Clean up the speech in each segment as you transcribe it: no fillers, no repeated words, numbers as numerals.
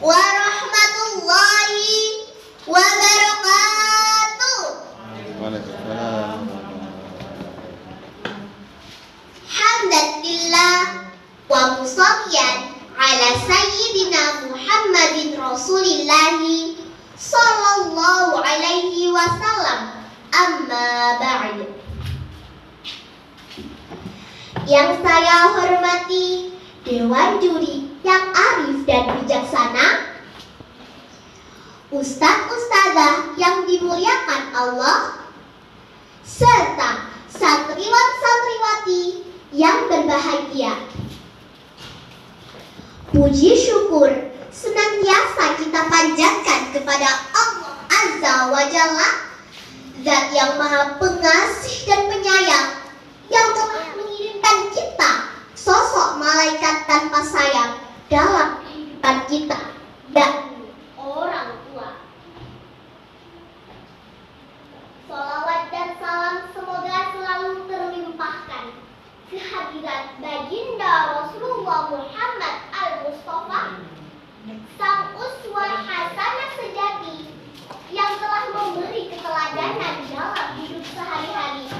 warahmatullahi wabarakatuh. Waalaikumsalam. Hamdalillah wa musalliyan ala sayyidina Muhammadin Rasulillahi sallallahu alaihi wasallam. Amma ba'du. Yang saya hormati Dewan Juri yang arif dan bijaksana, Ustadz-ustadzah yang dimuliakan Allah, serta santriwan-santriwati yang berbahagia. Puji syukur senantiasa kita panjatkan kepada Allah Azza wa Jalla, Zat yang Maha Pengasih dan Penyayang, yang telah mengirimkan kita sosok malaikat tanpa sayap dalam kehidupan kita dan orang tua. Salawat dan salam semoga selalu terlimpahkan kehadiran baginda Rasulullah Muhammad Al-Mustafa, sang uswah hasanah sejati yang telah memberi keteladanan dalam hidup sehari-hari,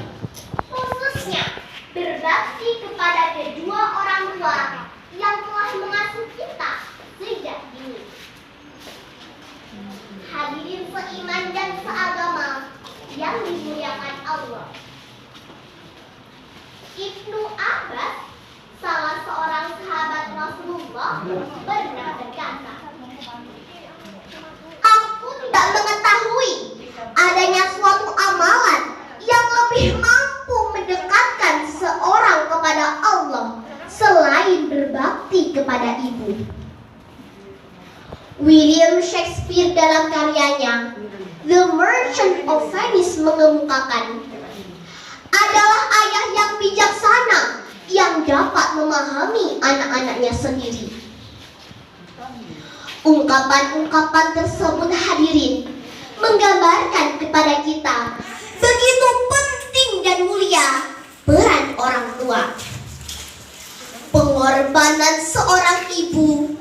khususnya berbakti kepada kedua orang tua yang telah mengasuh kita sejak dini. Hadirin seiman dan seagama yang dimuliakan Allah, Ibnu Abbas, salah seorang sahabat Rasulullah, pernah berkata, "Aku tidak mengetahui adanya suatu amalan yang lebih mampu mendekatkan seorang kepada Allah selain berbakti kepada ibu." William Shakespeare dalam karyanya The Merchant of Venice mengemukakan, adalah ayah yang bijaksana yang dapat memahami anak-anaknya sendiri. Ungkapan-ungkapan tersebut, hadirin, menggambarkan kepada kita begitu penting dan mulia peran orang tua. Pengorbanan seorang ibu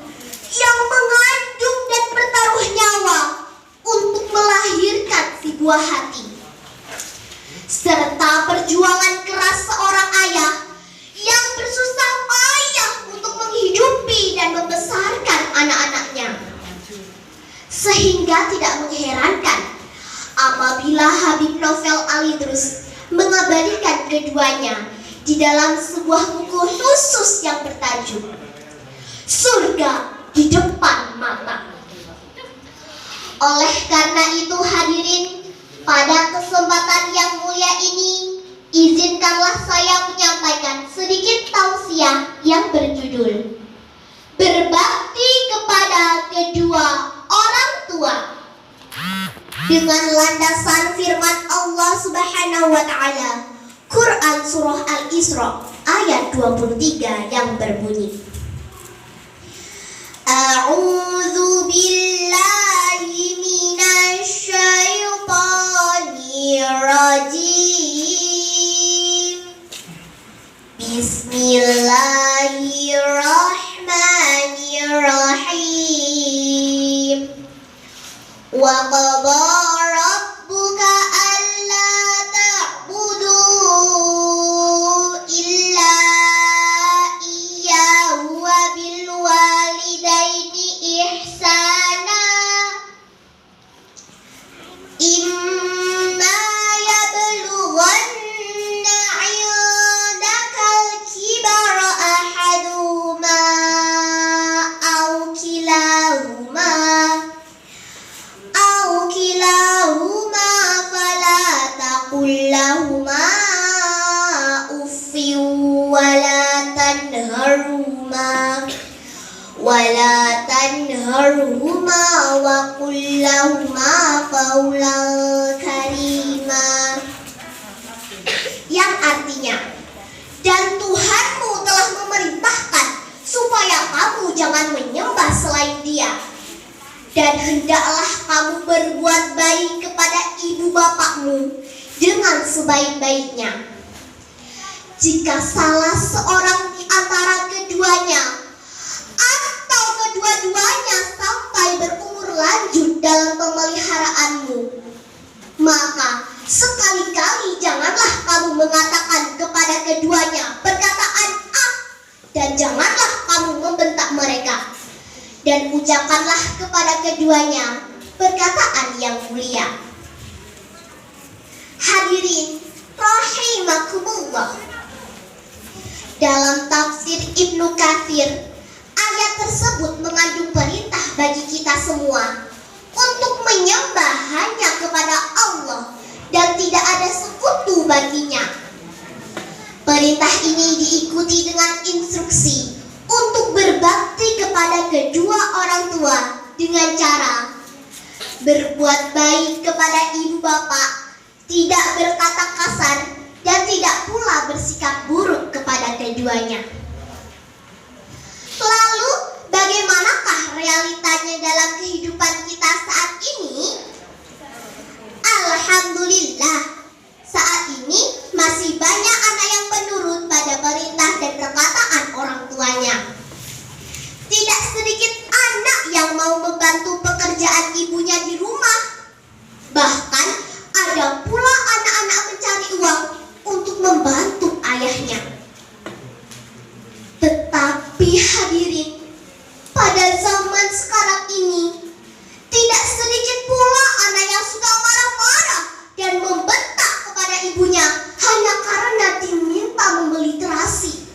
yang mengandung dan bertaruh nyawa untuk melahirkan si buah hati, serta perjuangan keras seorang ayah yang bersusah payah untuk menghidupi dan membesarkan anak-anaknya. Sehingga tidak mengherankan apabila Habib Novel Al-Idrus mengabadikan keduanya di dalam sebuah buku khusus yang bertajuk Surga di Depan Mata. Oleh karena itu, hadirin, pada kesempatan yang mulia ini, izinkanlah saya menyampaikan sedikit tausiah yang berjudul Berbakti kepada kedua orang tua, dengan landasan firman Allah Subhanahu wa Ta'ala, Quran Surah Al-Isra ayat 23 yang berbunyi, A'udzu billahi minasy syaithanir rajim. Bismillahirrahmanirrahim. Wa qada rabbuka alla ta'budu illa iyyahu wa bil walidaini ihsana. Imma yablughanna 'indakal kibara ahaduhuma aw kilahuma fala taqul lahuma uffin wala tanharhuma wa qul lahuma qawlan karima, yang artinya, dan Tuhanmu telah memerintahkan supaya kamu jangan menyembah selain Dia, dan hendaklah kamu berbuat baik kepada ibu bapakmu dengan sebaik-baiknya. Jika salah seorang di antara keduanya atau kedua-duanya sampai dalam pemeliharaanmu. Maka sekali-kali janganlah kamu mengatakan kepada keduanya perkataan "ah", dan janganlah kamu membentak mereka. Dan ucapkanlah kepada keduanya perkataan yang mulia. Hadirin rahimakumullah. Dalam tafsir Ibnu Katsir, ayat tersebut mengandung perintah bagi kita semua untuk menyembah hanya kepada Allah dan tidak ada sekutu baginya. Perintah ini diikuti dengan instruksi untuk berbakti kepada kedua orang tua dengan cara berbuat baik kepada ibu bapak, tidak berkata kasar, dan tidak pula bersikap buruk kepada keduanya. Lalu, bagaimanakah realitanya dalam kehidupan kita saat ini? Alhamdulillah, saat ini masih banyak anak yang menurut pada perintah dan perkataan orang tuanya. Tidak sedikit anak yang mau membantu pekerjaan ibunya di rumah. Bahkan ada pula anak-anak mencari uang untuk membantu ayahnya. Tetapi hadirin, pada zaman sekarang ini tidak sedikit pula anak yang suka marah-marah dan membentak kepada ibunya hanya karena diminta membeli terasi.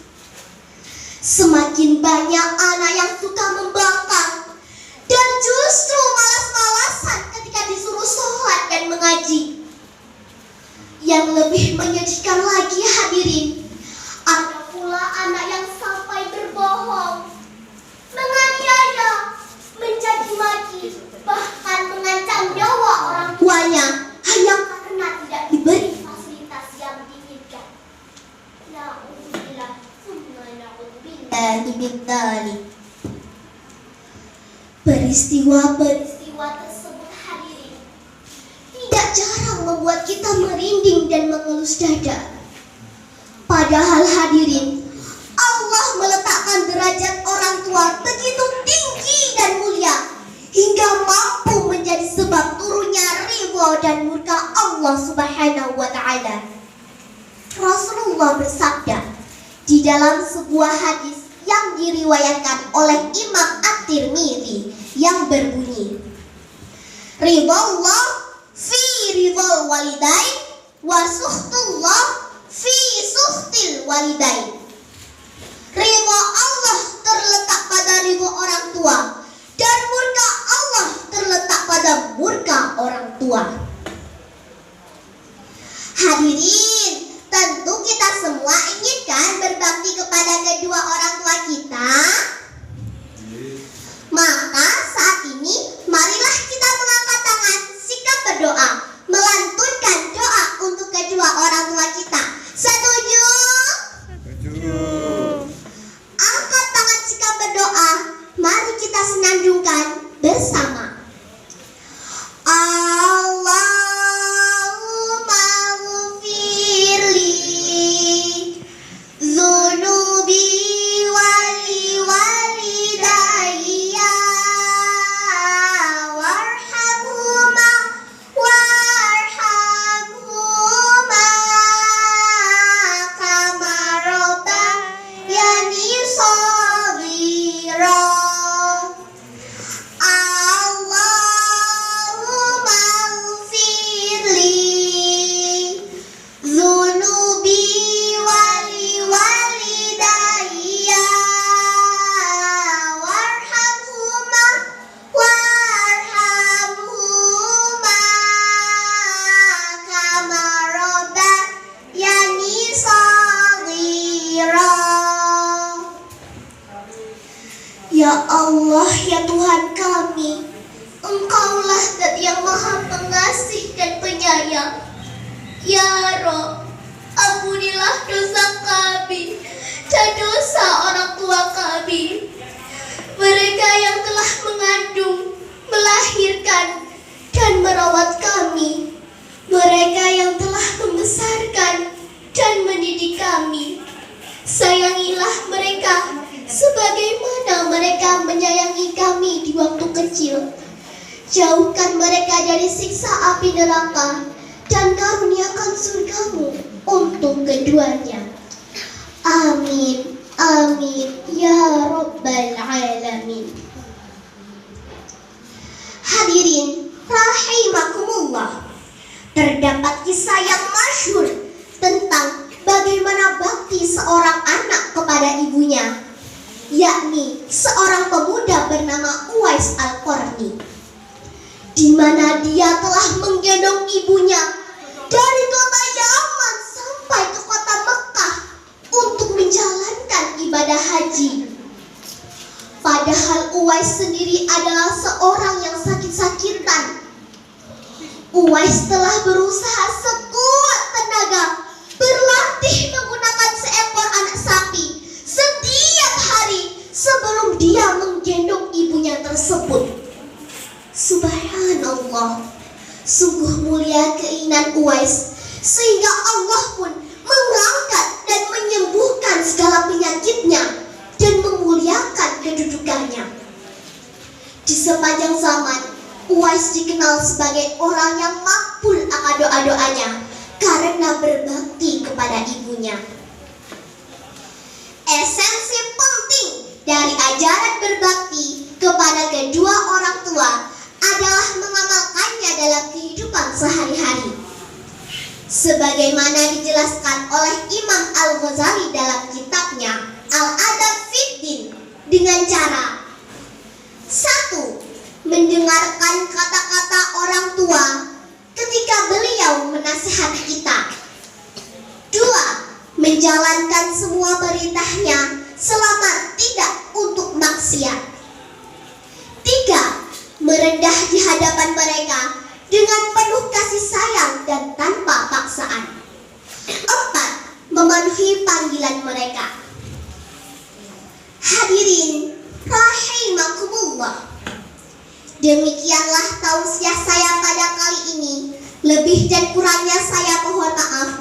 Semakin banyak anak yang suka membangkang dan justru malas-malasan ketika disuruh sholat dan mengaji. Yang lebih menyedihkan lagi hadirin, ada pula anak yang sampai berbohong, menganiaya, mencaci maki, bahkan mengancam nyawa orang tuanya hanya karena tidak diberi fasilitas yang diinginkan. Na'udzubillah, summa na'udzubillahi min dzalik. Peristiwa-peristiwa tersebut hadirin tidak jarang membuat kita merinding dan mengelus dada. Padahal hadirin, Allah meletakkan derajat orang tua begitu tinggi dan mulia hingga mampu menjadi sebab turunnya ridha dan murka Allah Subhanahu wa ta'ala. Rasulullah bersabda di dalam sebuah hadis yang diriwayatkan oleh Imam At-Tirmidzi yang berbunyi, ridha Allah fi ridhal walidain wa sukhtullah fi sukhtil walidain. Ridha Allah terletak pada ridha orang tua dan murka Allah terletak pada murka orang tua. Hadirin, tentu kita semua inginkan berbakti kepada kedua orang tua kita. Maka saat ini marilah kita mengangkat tangan, sikap berdoa, melantunkan doa untuk kedua orang tua kita. Setuju? Setuju. Angkat tangan sikap berdoa. Mari kita senandungkan bersama. Allahumma ghfirli dzunubi wali walidayya warhamhuma warhamhuma kama rabbayani shaghira. Allahumma ghfirli dzunubi wali walidayya warhamhuma warhamhuma kama rabbayani shaghira. Ya Allah, ya Tuhan kami, Engkaulah Zat yang Maha Pengasih dan Penyayang. Ya Rabb, ampunilah dosa kami dan dosa orang tua kami, mereka yang telah mengandung, melahirkan, dan merawat kami, mereka yang telah membesarkan dan mendidik kami. Sayangilah mereka sebagaimana mereka menyayangi kami di waktu kecil, Jauhkan mereka dari siksa api neraka dan karuniakan surgamu untuk keduanya. Amin, amin, ya Rabbal Alamin. Hadirin rahimakumullah, terdapat kisah yang masyhur tentang bagaimana bakti seorang anak kepada ibunya, yakni seorang pemuda bernama Uwais Al-Qarni, di mana dia telah menggendong ibunya dari kota Yaman sampai ke kota Mekah untuk menjalankan ibadah haji. Padahal Uwais sendiri adalah seorang yang sakit-sakitan. Uwais telah berusaha sekuat tenaga, berlatih menggunakan seekor anak sapi setiap hari sebelum dia menggendong ibunya tersebut. Subhanallah, sungguh mulia keinginan Uwais, sehingga Allah pun mengangkat dan menyembuhkan segala penyakitnya dan memuliakan kedudukannya. Di sepanjang zaman, Uwais dikenal sebagai orang yang makbul akan doa-doanya karena berbakti kepada ibunya. Esensi penting dari ajaran berbakti kepada kedua orang tua adalah mengamalkannya dalam kehidupan sehari-hari. Sebagaimana dijelaskan oleh Imam Al-Ghazali dalam kitabnya Al-Adab Fiddin dengan cara: 1. Mendengarkan kata-kata orang tua ketika beliau menasihati kita. 2. Menjalankan semua perintahnya selama tidak untuk maksiat. 3. Merendah di hadapan mereka dengan penuh kasih sayang dan tanpa paksaan. 4. Memenuhi panggilan mereka. Hadirin rahimakumullah, demikianlah tausiah saya pada kali ini. Lebih dan kurangnya saya mohon maaf.